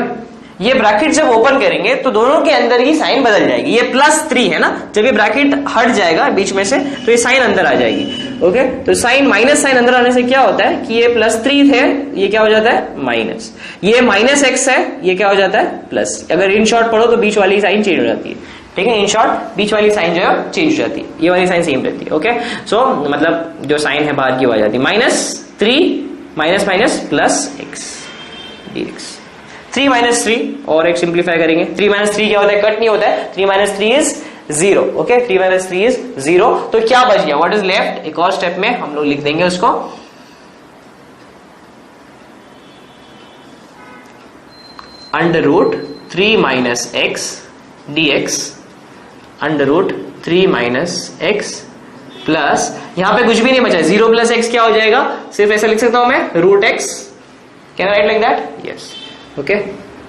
ये ब्रैकेट जब ओपन करेंगे तो दोनों के अंदर की साइन बदल जाएगी। ये +3 है ना, जब ये ब्रैकेट हट जाएगा बीच में से तो ये साइन अंदर आ जाएगी। ओके, तो साइन माइनस साइन अंदर आने से क्या होता है कि ये +3 थे, ये क्या हो जाता है माइनस, ये माइनस एक्स है, ये क्या हो जाता है प्लस। अगर इन शॉर्ट पढ़ो तो बीच वाली साइन चेंज हो जाती है। ठीक है, इन शॉर्ट बीच वाली साइन जो है चेंज हो जाती है, ये वाली साइन सेम रहती है। ओके, सो मतलब जो साइन है बाहर की हो जाती है, -3 minus minus plus x dx। 3 minus 3 और एक सिंप्लीफाई करेंगे। 3 माइनस 3 क्या होता है, कट नहीं होता है, 3 minus 3 is 0। Okay, 3 minus 3 is 0। तो क्या बच गया, व्हाट इज लेफ्ट, एक और स्टेप में हम लोग लिख देंगे उसको, under root 3 minus X dx, under root 3 minus x plus, यहां पे कुछ भी नहीं बचा, 0 प्लस एक्स क्या हो जाएगा, सिर्फ ऐसा लिख सकता हूं मैं, root X. Can I write like that, yes. Okay,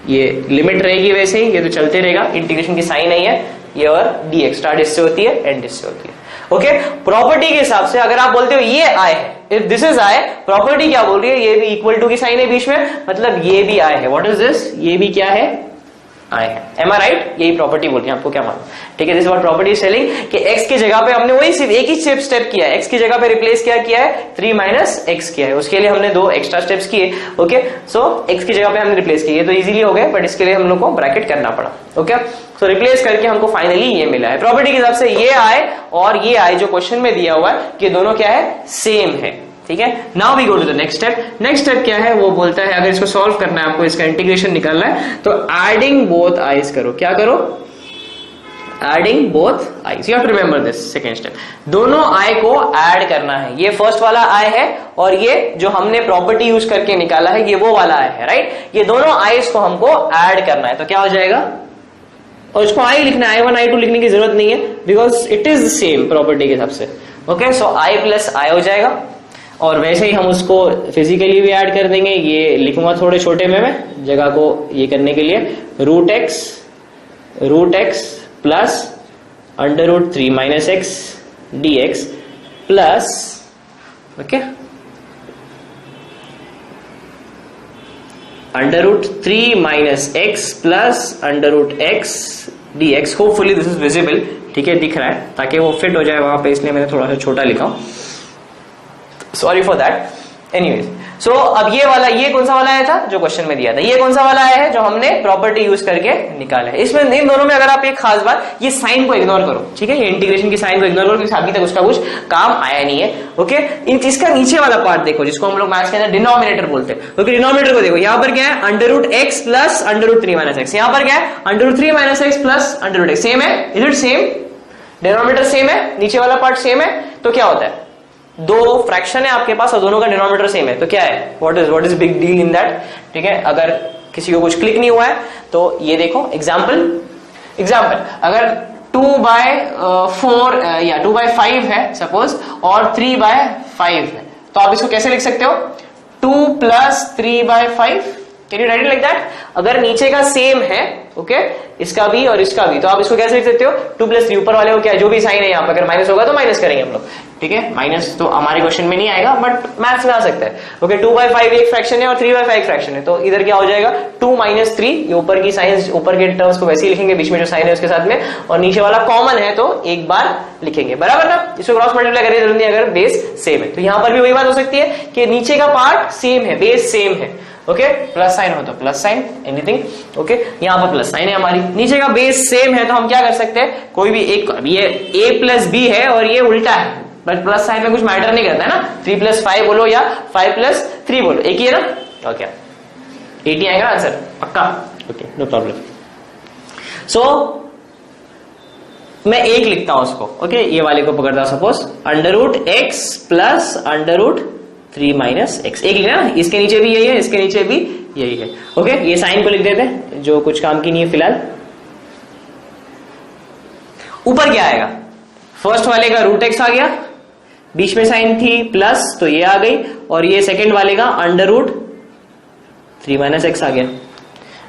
ये लिमिट रहेगी वैसे ही, ये तो चलते रहेगा, इंटीग्रेशन की साइन नहीं है ये, और dx स्टार्ट इससे होती है, एंड इससे होती है। ओके, प्रॉपर्टी के हिसाब से अगर आप बोलते हो ये i है, if this is i, property क्या बोल रही है, ये भी इक्वल टू की साइन है बीच में, मतलब ये भी i है। व्हाट इज दिस, ये भी क्या है, आए हैं। एम आई राइट, यही प्रॉपर्टी बोलती है, आपको क्या मालूम। ठीक है, this what property is telling कि x की जगह पे हमने वही सिर्फ एक ही स्टेप किया है, x की जगह पे रिप्लेस क्या किया है, 3 माइनस एक्स किया है, उसके लिए हमने 2 एक्स्ट्रा स्टेप्स किए। ओके, सो x की जगह पे हमने रिप्लेस किया, तो इजीली हो गया, बट इसके लिए हम लोग को ब्रैकेट करना पड़ा। ओके, सो रिप्लेस करके हमको फाइनली ये मिला है। प्रॉपर्टी के हिसाब से ये आए और ये आए जो क्वेश्चन में दिया हुआ है कि दोनों क्या है, सेम है। ठीक है, now we go to the next step. Next step क्या है, वो बोलता है अगर इसको सॉल्व करना है, आपको इसका इंटीग्रेशन निकालना है, तो एडिंग बोथ आइज करो। क्या करो, adding both I's. You have to remember this second step, दोनों आई को ऐड करना है। ये फर्स्ट वाला आई है और ये जो हमने प्रॉपर्टी यूज करके निकाला है ये वो वाला आई है, राइट। ये दोनों आइज को हमको ऐड करना है, तो क्या हो जाएगा, और इसको आई लिखना है, I1 I2 लिखने की जरूरत नहीं है, because it is same property के हिसाब से। ओके, सो आई प्लस आई हो जाएगा, और वैसे ही हम उसको फिजिकली भी ऐड कर देंगे। ये लिखूंगा थोड़े छोटे में मैं जगह को ये करने के लिए, root x plus under root 3 minus X dx plus, okay, under root 3 minus x plus under root X dx। Hopefully this is visible, ठीक है, दिख रहा है, ताकि वो फिट हो जाए वहां पे, इसलिए मैंने थोड़ा सा छोटा लिखा हूं, सॉरी फॉर दैट। एनीवेज, सो अब ये वाला, ये कौन सा वाला आया था जो क्वेश्चन में दिया था, ये कौन सा वाला आया है जो हमने प्रॉपर्टी यूज करके निकाला है। इसमें इन दोनों में अगर आप एक खास बात, ये साइन को इग्नोर करो, ठीक है, ये इंटीग्रेशन की साइन को इग्नोर करो, क्योंकि अभी तक उसका कुछ काम आया नहीं है। ओके, इसका नीचे वाला पार्ट देखो, जिसको हम लोग मैथ्स के अंदर डिनोमिनेटर बोलते हैं। ओके, डिनोमिनेटर को देखो, यहाँ पर क्या है, under root x plus under root 3 minus x, यहाँ पर क्या है, under root 3 minus x plus under root x. Same है, is it same, denominator same है, नीचे वाला पार्ट सेम है, तो क्या होता है, दो फ्रैक्शन है आपके पास और दोनों का डिनोमिनेटर सेम है, तो क्या है, what is big deal in that. ठीक है, अगर किसी को कुछ क्लिक नहीं हुआ है तो ये देखो, एग्जाम्पल अगर 2/4 या 2/5 है सपोज, और 3/5 है, तो आप इसको कैसे लिख सकते हो, 2 + 3/5। Can you right it like that. अगर नीचे का सेम है, ओके, इसका भी और इसका भी, तो आप इसको कैसे लिख सकते हो 2 + 3, ऊपर वाले को क्या जो भी साइन है यहाँ पे अगर माइनस होगा तो माइनस करेंगे हम लोग, ठीक है। माइनस तो हमारे क्वेश्चन में नहीं आएगा बट मैथ्स में आ सकता है। ओके 2/5 एक फ्रैक्शन है और 3/5 फ्रैक्शन है, तो इधर क्या हो जाएगा 2 - 3, ये ऊपर की साइन ऊपर के टर्म्स को वैसे ही लिखेंगे, बीच में जो साइन है उसके साथ में, और नीचे वाला कॉमन है तो एक बार लिखेंगे, बराबर ना। इसको क्रॉस मल्टीप्लाई करिए जरूरी नहीं अगर बेस सेम है, तो यहां पर भी वही बात हो सकती है कि नीचे का पार्ट सेम है, बेस सेम है। ओके प्लस साइन हो तो प्लस साइन एनीथिंग, ओके यहाँ पर प्लस साइन है हमारी, नीचे का बेस सेम है तो हम क्या कर सकते हैं कोई भी एक, ये a + b है और ये उल्टा है, बट प्लस साइन में कुछ मैटर नहीं करता है ना, 3 + 5 बोलो या 5 + 3 बोलो, एक ही है ना। ओके 80 आएगा आंसर पक्का, ओके नो प्रॉब्लम। सो मैं एक लिखता हूं उसको, ओके ये वाले को पकड़ता हूं सपोज √x + √3 - x, एक लिखना, इसके नीचे भी यही है, इसके नीचे भी यही है। ओके ये साइन को लिख देते हैं जो कुछ काम की नहीं है फिलहाल। ऊपर क्या आएगा, फर्स्ट वाले का √x आ गया, बीच में साइन थी प्लस तो ये आ गई, और ये सेकंड वाले का √3 - x आ गया।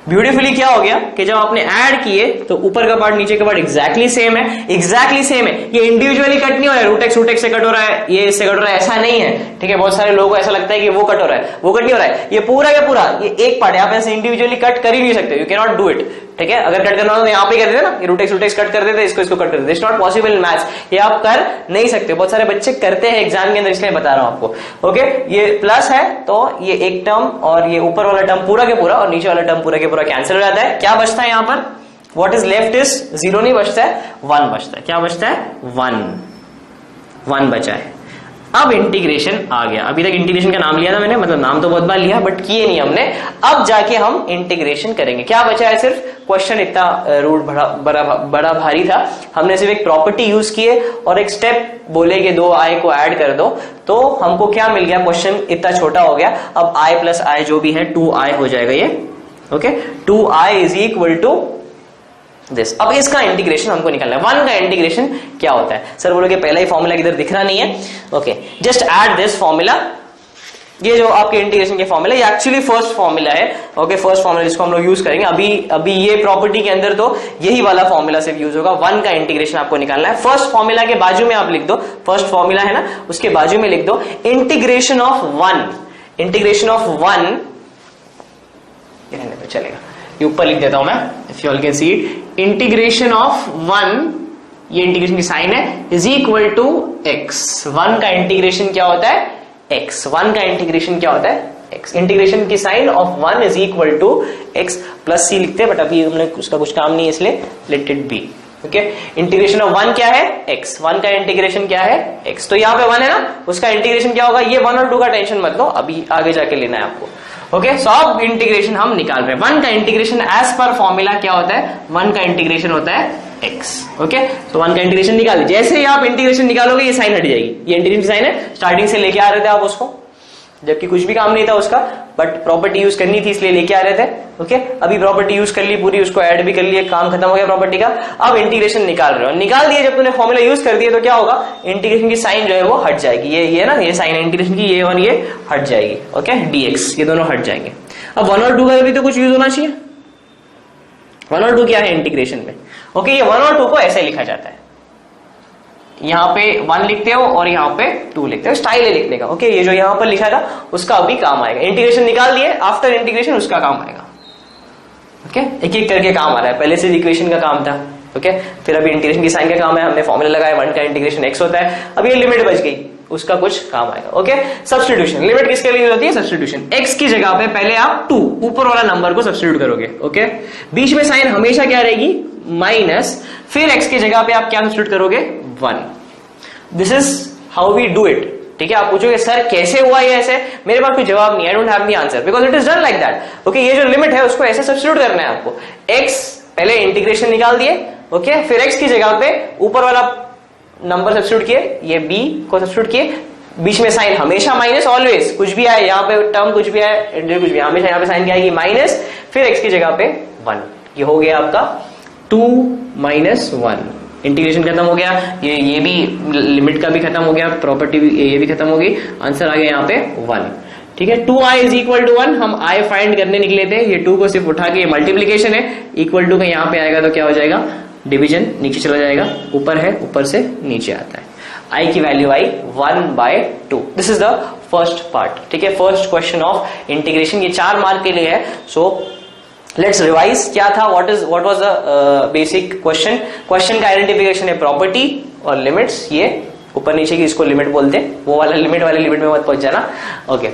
ब्यूटीफुली क्या हो गया कि जब आपने ऐड किए तो ऊपर का पार्ट नीचे का पार्ट एग्जैक्टली सेम है, एग्जैक्टली सेम है, ये इंडिविजुअली कट नहीं हो रहा है, √x से कट हो रहा है, ये इससे कट हो रहा है, ऐसा नहीं है, ठीक है। बहुत सारे लोगों को ऐसा लगता है कि वो कट हो रहा है, वो कट नहीं हो रहा है, ये पूरा का पूरा ये एक पार्ट है, आप ऐसे इंडिविजुअली कट कर ही नहीं सकते, you can not do it, ठीक है। अगर कट करना हो तो यहाँ पे कर देते ना, √x कट कर देते, इसको कट कर देते, it's not possible in maths, ये आप कर नहीं सकते। बहुत सारे बच्चे करते हैं एग्जाम के अंदर, इसलिए बता रहा हूं आपको। ओके ये प्लस है तो ये एक टर्म और ये ऊपर वाला टर्म पूरा के पूरा और नीचे वाला टर्म पूरा के पूरा कैंसिल हो जाता है। क्या बचता है यहाँ पर, व्हाट इज लेफ्ट इज 0 नहीं बचता है, 1 बचता है। क्या बचता है 1 बचा है। अब इंटीग्रेशन आ गया, अभी तक इंटीग्रेशन का नाम लिया था मैंने, मतलब नाम तो बहुत बार लिया बट किए नहीं हमने, अब जाके हम इंटीग्रेशन करेंगे। क्या बचा है, सिर्फ क्वेश्चन इतना रूट बड़ा भारी था, हमने सिर्फ एक प्रॉपर्टी यूज किए और एक स्टेप बोले कि 2i को ऐड कर दो, तो हमको क्या मिल गया, क्वेश्चन इतना छोटा हो गया। अब i + i जो भी है 2i हो जाएगा ये, ओके 2i = दिस। अब इसका इंटीग्रेशन हमको निकालना है, 1 का इंटीग्रेशन क्या होता है। सर बोलोगे पहला ही फॉर्मूला किधर दिख रहा नहीं है, okay just add this formula, ये जो आपके इंटीग्रेशन के फॉर्मूला ये एक्चुअली फर्स्ट फॉर्मूला है, ओके फर्स्ट फॉर्मूला जिसको हम लोग यूज करेंगे। अभी ये प्रॉपर्टी के अंदर तो यही वाला फॉर्मूला सिर्फ यूज होगा। 1 का इंटीग्रेशन आपको निकालना है, फर्स्ट फॉर्मूला के बाजू में आप लिख दो, फर्स्ट फॉर्मूला है ना उसके बाजू में लिख दो इंटीग्रेशन ऑफ 1, इंटीग्रेशन ऑफ 1 तो चलेगा, ये ऊपर लिख देता हूं मैं, if you all can see it, integration of 1, ये इंटीग्रेशन की साइन है, = x। 1 का इंटीग्रेशन क्या होता है x, 1 का इंटीग्रेशन क्या होता है x, इंटीग्रेशन की साइन ऑफ 1 = x + c लिखते हैं, बट अभी हमने उसका कुछ काम नहीं है इसलिए let it be. Okay integration of 1 क्या है x, 1 का इंटीग्रेशन क्या है x, तो यहाँ पे 1 है ना, उसका इंटीग्रेशन क्या होगा, ये 1 और 2 का टेंशन मत लो, अभी आगे जाके लेना है आपको। ओके सो अब इंटीग्रेशन हम निकाल रहे हैं, 1 का इंटीग्रेशन एज पर फॉर्मूला क्या होता है, 1 का इंटीग्रेशन होता है x। ओके सो 1 का इंटीग्रेशन निकाल, जैसे ही आप इंटीग्रेशन निकालोगे ये साइन हट जाएगी, ये इंटीग्रेशन साइन है, स्टार्टिंग से लेके आ रहे थे आप उसको, जबकि कुछ भी काम नहीं था उसका, बट प्रॉपर्टी यूज करनी थी इसलिए लेके आ रहे थे। ओके अभी प्रॉपर्टी यूज कर ली पूरी, उसको ऐड भी कर लिया, काम खत्म हो गया प्रॉपर्टी का। अब इंटीग्रेशन निकाल रहे हो, निकाल दिए, जब तूने फॉर्मूला यूज कर दिया तो क्या होगा, इंटीग्रेशन की साइन जो है वो हट जाएगी, ये ना ये साइन है इंटीग्रेशन की, ये और ये हट जाएगी। ओके dx ये दोनों हट जाएंगे। अब 1 और 2 का भी तो कुछ यूज होना चाहिए, 1 और 2 क्या है इंटीग्रेशन में। ओके ये 1 और 2 को ऐसे लिखा जाता है, यहाँ पे 1 लिखते हो और यहाँ पे 2 लिखते हो, स्टाइल है लिखने का। ओके ये जो यहाँ पर लिखा था उसका अभी काम आएगा, इंटीग्रेशन निकाल दिए, आफ्टर इंटीग्रेशन उसका काम आएगा। ओके एक एक करके काम आ रहा है, पहले से इक्वेशन का काम था, ओके फिर अभी इंटीग्रेशन की साइन का काम है, हमने फॉर्मूला लगाया 1 का इंटीग्रेशन x होता है, अब ये लिमिट बच गई, उसका कुछ काम आएगा। ओके सब्स्टिट्यूशन, लिमिट किसके लिए होती है, सब्स्टिट्यूशन। x की जगह पे पहले आप 2 ऊपर वाला नंबर को सब्स्टिट्यूट करोगे, ओके बीच में साइन हमेशा क्या रहेगी माइनस, फिर x की जगह पे आप क्या सब्स्टिट्यूट करोगे 1। This is how we do it, ठीक है। आप पूछोगे सर कैसे हुआ ये ऐसे, मेरे पास कोई जवाब नहीं, I don't have the answer because it is done like that. Okay ये जो लिमिट है उसको ऐसे सब्स्टिट्यूट करना है आपको, x पहले इंटीग्रेशन निकाल दिए, ओके फिर x की जगह पे ऊपर वाला नंबर सब्स्टिट्यूट किए, ये b को सब्स्टिट्यूट किए, बीच में साइन हमेशा माइनस, ऑलवेज कुछ भी आए यहाँ पे टर्म कुछ भी आए कुछ भी हमेशा यहाँ पे साइन क्या आएगी माइनस, फिर x की जगह पे 1, ये हो गया आपका 2 - 1, इंटीग्रेशन खत्म हो गया, ये भी लिमिट का भी खत्म हो गया, प्रॉपर्टी भी ये भी खत्म हो गई, आंसर आ गया यहाँ पे 1, ठीक है। 2i इज इक्वल टू 1, हम i फाइंड करने निकले थे, ये 2 को सिर्फ उठा के मल्टीप्लीकेशन है, इक्वल टू का यहाँ पे आएगा तो क्या हो जाएगा, डिवीजन, नीचे चला जाएगा, ऊपर है, ऊपर से नीचे आता है, i की value I 1/2। This is the first part, ठीक है, फर्स्ट क्वेश्चन ऑफ इंटीग्रेशन, ये 4 मार्क के लिए है। सो लेट्स रिवाइज, क्या था, what was the basic question. Question का आइडेंटिफिकेशन है प्रॉपर्टी और लिमिट्स, ये ऊपर नीचे की इसको लिमिट बोलते हैं, वो वाला लिमिट वाले लिमिट में मत पहुंच जाना, ओके।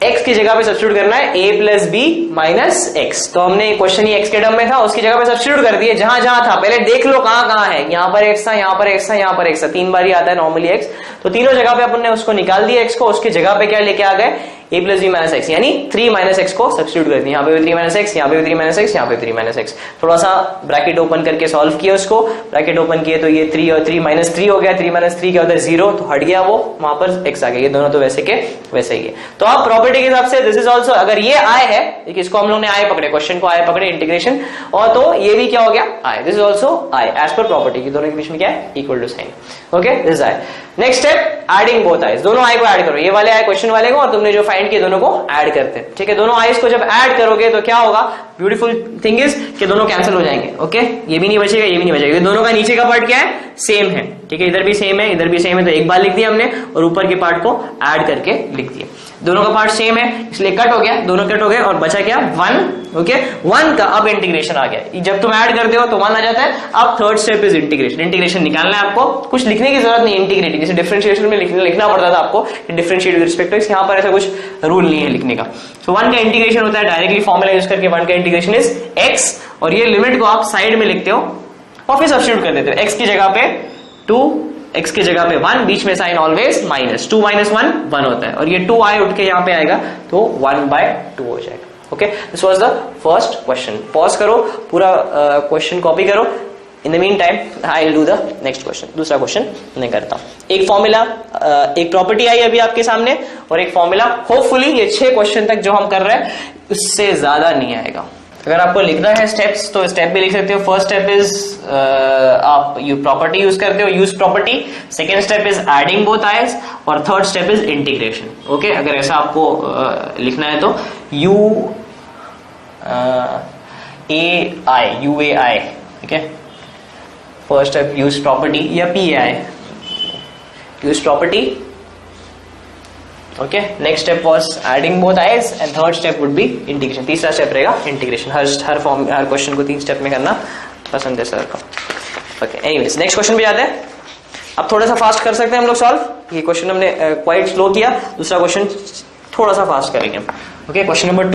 x की जगह पे सब्स्टिट्यूट करना है a plus B minus X, तो हमने क्वेश्चन ही x के टर्म में था, उसकी जगह पे सब्स्टिट्यूट कर दिए जहां जहां था, पहले देख लो कहां कहां है, यहां पर x था, यहां पर x था, यहां पर x था, 3 बार ही आता है नॉर्मली x, तो तीनों जगह पे अपन ने उसको निकाल दिया x को, उसकी जगह पे क्या लेके आ गए, a plus B minus X, यानी 3 माइनस एक्स को सब्स्टिट्यूट कर दिया, यहाँ पे भी 3 माइनस एक्स, यहाँ पे भी 3 माइनस एक्स, यहाँ पे 3 माइनस एक्स, थोड़ा सा ब्रैकेट ओपन करके सॉल्व किया उसको, ब्रैकेट ओपन किए तो ये 3 और 3 माइनस 3 हो गया, 3 माइनस 3 क्या होता है 0, तो हट गया वो, वहां पर x आ गया, ये दोनों तो वैसे के वैसे ही है। तो आप प्रॉपर्टी के हिसाब से दिस इज ऑल्सो, अगर ये i है, इसको हम लोग ने i पकड़े, क्वेश्चन को i पकड़े इंटीग्रेशन, और तो ये भी क्या हो गया i, this is also i as per property, की दोनों के बीच में क्या है, equal to sign, okay, this i। Next step, adding both I's, दोनों i को ऐड करो, ये वाले i क्वेश्चन वाले को और तुमने जो फाइंड किए दोनों को ऐड करते हैं, ठीक है। दोनों आइज को जब ऐड करोगे तो क्या होगा, ब्यूटीफुल थिंग इज कि दोनों कैंसिल हो जाएंगे, ओके, ये भी नहीं बचेगा, ये भी नहीं बचेगा, दोनों का नीचे का पार्ट क्या है, सेम है, ठीक है, इधर भी सेम है, इधर भी सेम है, तो एक बार लिख दिया हमने, और ऊपर के पार्ट को ऐड करके लिख दिया, दोनों का पार्ट सेम है, इसलिए कट हो गया, दोनों कट हो गए, और बचा क्या 1, ओके, 1 का अब इंटीग्रेशन आ गया, जब तुम ऐड करते हो तो 1 आ जाता है। अब third step is integration, integration निकालना है आपको, कुछ लिखने की जरूरत नहीं, इंटीग्रेटिंग, जैसे डिफरेंशिएशन में लिखना पड़ता था आपको, differentiate with respect to X, यहाँ पर ऐसा कुछ रूल नहीं है लिखने का। सो 1 का इंटीग्रेशन होता है डायरेक्टली फॉर्मूला यूज करके, 1 का इंटीग्रेशन इज x, और ये लिमिट को आप साइड में लिखते हो और फिर सब्स्टिट्यूट कर देते हो, x की जगह पे 2, x की जगह पे 1, बीच में साइन ऑलवेज माइनस, 2 माइनस 1 1 होता है, और ये 2i उठ के यहाँ पे आएगा तो 1/2 हो जाएगा, okay. This was the first question, pause करो, पूरा क्वेश्चन कॉपी करो, in the mean time I will do the next question, दूसरा क्वेश्चन मैं करता हूं। एक फॉर्मूला, एक प्रॉपर्टी आई अभी आपके सामने, और एक फॉर्मूला, होपफुली ये 6 क्वेश्चन तक जो हम कर रहे हैं उससे ज्यादा नहीं आएगा। अगर आपको लिखना है स्टेप्स तो स्टेप भी लिख सकते हो। फर्स्ट स्टेप इज आप यू प्रॉपर्टी यूज करते हो, use property, second step is adding both I's, और third step is integration, okay. अगर ऐसा आपको लिखना है तो UAI, ठीक है, फर्स्ट स्टेप यूज प्रॉपर्टी, या PAI, use property, okay. Next step was adding both I's, and third step would be integration, तीसरा स्टेप रहेगा इंटीग्रेशन। हर क्वेश्चन को 3 स्टेप में करना पसंद है सर को, ओके। एनीवेज नेक्स्ट क्वेश्चन पे जाते हैं। अब थोड़ा सा फास्ट कर सकते हैं हम लोग सॉल्व, ये क्वेश्चन हमने क्वाइट स्लो किया, दूसरा क्वेश्चन थोड़ा सा फास्ट करेंगे, ओके। Question number